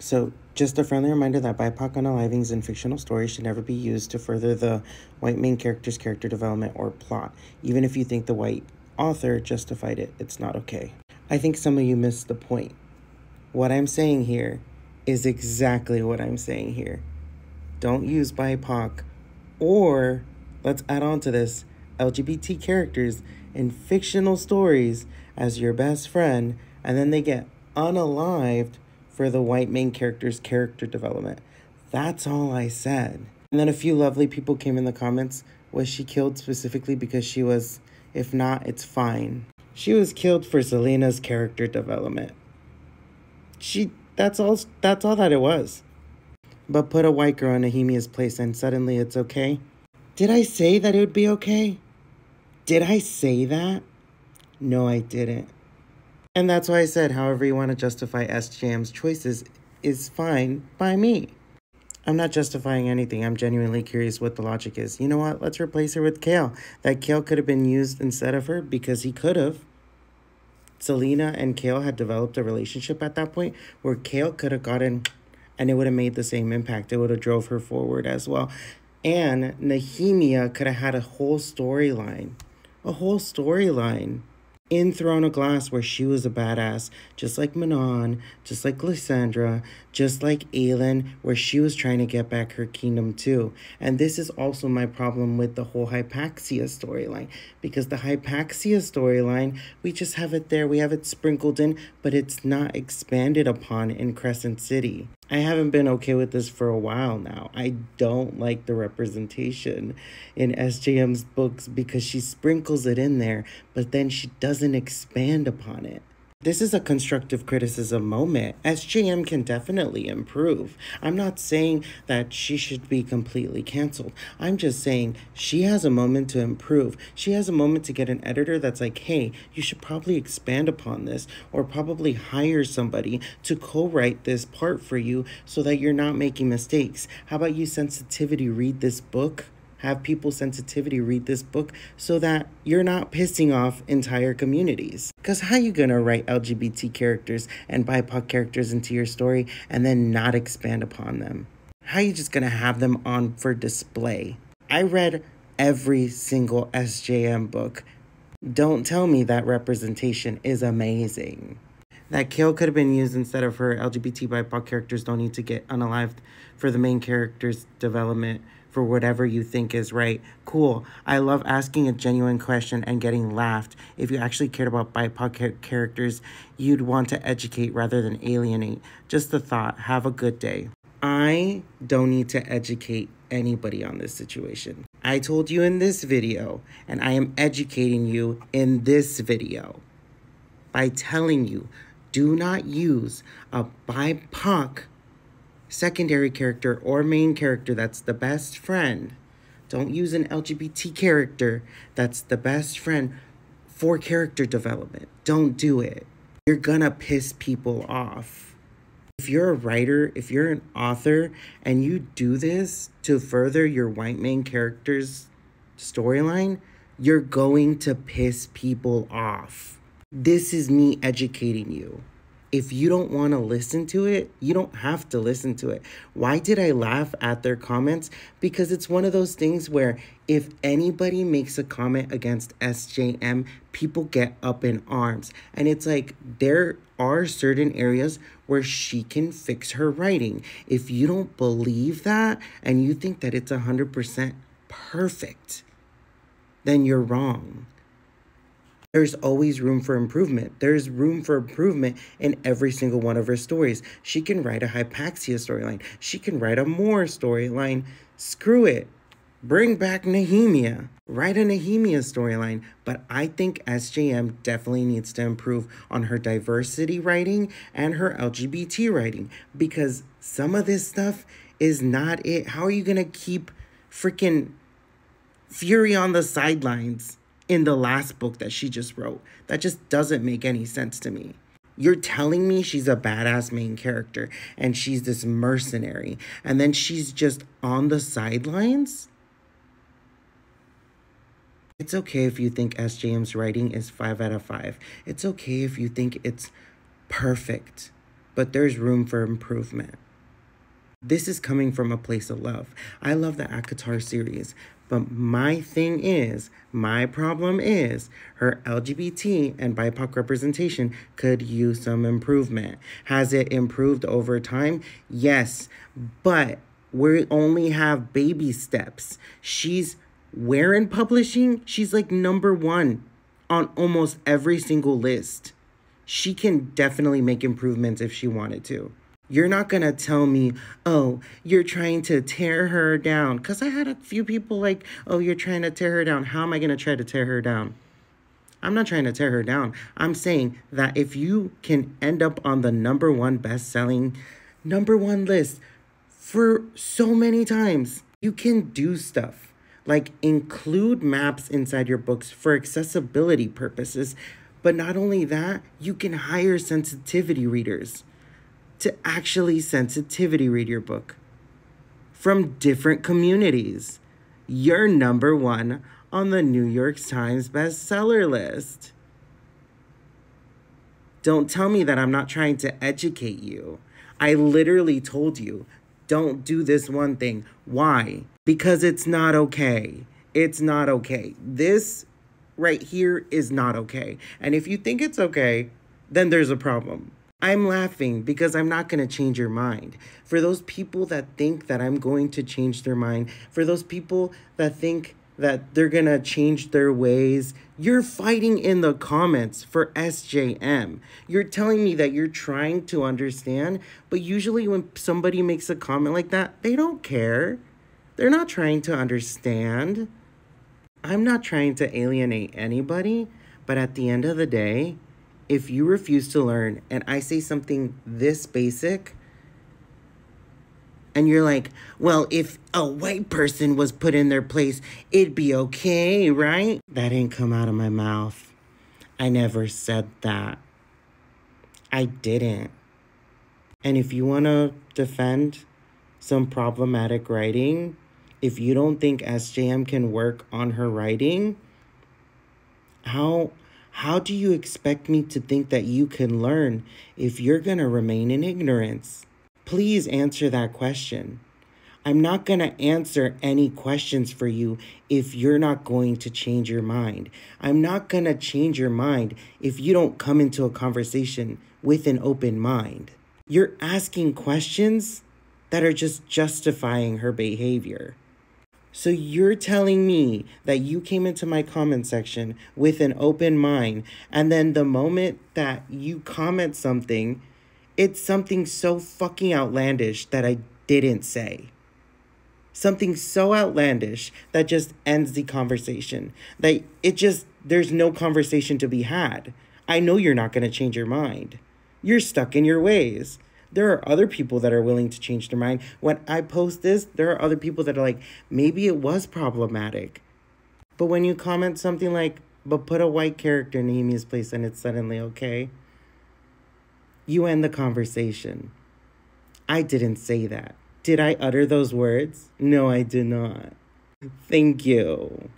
So, just a friendly reminder that BIPOC unalivings in fictional stories should never be used to further the white main character's character development or plot. Even if you think the white author justified it, it's not okay. I think some of you missed the point. What I'm saying here is exactly what I'm saying here. Don't use BIPOC or, let's add on to this, LGBT characters in fictional stories as your best friend, and then they get unalived for the white main character's character development. That's all I said. And then a few lovely people came in the comments. Was she killed specifically because she was? If not, it's fine. She was killed for Selena's character development. That's all that it was. But put a white girl in Nehemia's place and suddenly it's okay? Did I say that it would be okay? Did I say that? No, I didn't. And that's why I said however you want to justify SJM's choices is fine by me. I'm not justifying anything. I'm genuinely curious what the logic is. You know what? Let's replace her with Kale. That Kale could have been used instead of her because he could have. Selena and Kale had developed a relationship at that point where Kale could have gotten, and it would have made the same impact. It would have drove her forward as well. And Nehemia could have had a whole storyline. In Throne of Glass where she was a badass, just like Manon, just like Lysandra, just like Aelin, where she was trying to get back her kingdom too. And this is also my problem with the whole Hypaxia storyline, because the Hypaxia storyline, we just have it there, we have it sprinkled in, but it's not expanded upon in Crescent City. I haven't been okay with this for a while now. I don't like the representation in SJM's books because she sprinkles it in there, but then she doesn't expand upon it. This is a constructive criticism moment. SJM can definitely improve. I'm not saying that she should be completely canceled. I'm just saying she has a moment to improve. She has a moment to get an editor that's like, hey, you should probably expand upon this, or probably hire somebody to co-write this part for you so that you're not making mistakes. How about you sensitivity read this book? Have people sensitivity read this book so that you're not pissing off entire communities. Because how you gonna write LGBT characters and BIPOC characters into your story and then not expand upon them? How you just gonna have them on for display? I read every single SJM book. Don't tell me that representation is amazing. That Kale could have been used instead of her. LGBT BIPOC characters don't need to get unalived for the main character's development for whatever you think is right. Cool. I love asking a genuine question and getting laughed. If you actually cared about BIPOC characters, you'd want to educate rather than alienate. Just a thought. Have a good day. I don't need to educate anybody on this situation. I told you in this video, and I am educating you in this video by telling you, do not use a BIPOC secondary character or main character that's the best friend. Don't use an LGBT character that's the best friend for character development. Don't do it. You're gonna piss people off. If you're a writer, if you're an author, and you do this to further your white main character's storyline, you're going to piss people off. This is me educating you. If you don't want to listen to it, you don't have to listen to it. Why did I laugh at their comments? Because it's one of those things where if anybody makes a comment against SJM, people get up in arms. And it's like, there are certain areas where she can fix her writing. If you don't believe that and you think that it's 100% perfect, then you're wrong. There's always room for improvement. There's room for improvement in every single one of her stories. She can write a Hypaxia storyline. She can write a Moore storyline. Screw it. Bring back Nehemia. Write a Nehemia storyline. But I think SJM definitely needs to improve on her diversity writing and her LGBT writing. Because some of this stuff is not it. How are you going to keep freaking Fury on the sidelines in the last book that she just wrote? That just doesn't make any sense to me. You're telling me she's a badass main character and she's this mercenary and then she's just on the sidelines? It's okay if you think SJM's writing is 5 out of 5. It's okay if you think it's perfect. but there's room for improvement. This is coming from a place of love. I love the Akatar series, but my problem is her LGBT and BIPOC representation could use some improvement. Has it improved over time? Yes, but we only have baby steps. Where in publishing? She's like #1 on almost every single list. She can definitely make improvements if she wanted to. You're not going to tell me, oh, you're trying to tear her down. Because I had a few people like, oh, you're trying to tear her down. How am I going to try to tear her down? I'm not trying to tear her down. I'm saying that if you can end up on the #1 best-selling, #1 list for so many times, you can do stuff. Like include maps inside your books for accessibility purposes. But not only that, you can hire sensitivity readers to actually sensitivity read your book from different communities. You're #1 on the New York Times bestseller list. Don't tell me that I'm not trying to educate you. I literally told you, don't do this one thing. Why? Because it's not okay. It's not okay. This right here is not okay. And if you think it's okay, then there's a problem. I'm laughing because I'm not going to change your mind. For those people that think that I'm going to change their mind, for those people that think that they're going to change their ways, you're fighting in the comments for SJM. You're telling me that you're trying to understand, but usually when somebody makes a comment like that, they don't care. They're not trying to understand. I'm not trying to alienate anybody, but at the end of the day, if you refuse to learn and I say something this basic and you're like, well, if a white person was put in their place, it'd be okay, right? That ain't come out of my mouth. I never said that. I didn't. And if you want to defend some problematic writing, if you don't think SJM can work on her writing, how do you expect me to think that you can learn if you're going to remain in ignorance? Please answer that question. I'm not going to answer any questions for you if you're not going to change your mind. I'm not going to change your mind if you don't come into a conversation with an open mind. You're asking questions that are just justifying her behavior. So you're telling me that you came into my comment section with an open mind, and then the moment that you comment something, it's something so fucking outlandish that I didn't say. Something so outlandish that just ends the conversation. There's no conversation to be had. I know you're not going to change your mind. You're stuck in your ways. There are other people that are willing to change their mind. When I post this, there are other people that are like, maybe it was problematic. But when you comment something like, but put a white character in Nehemiah's place and it's suddenly okay, you end the conversation. I didn't say that. Did I utter those words? No, I did not. Thank you.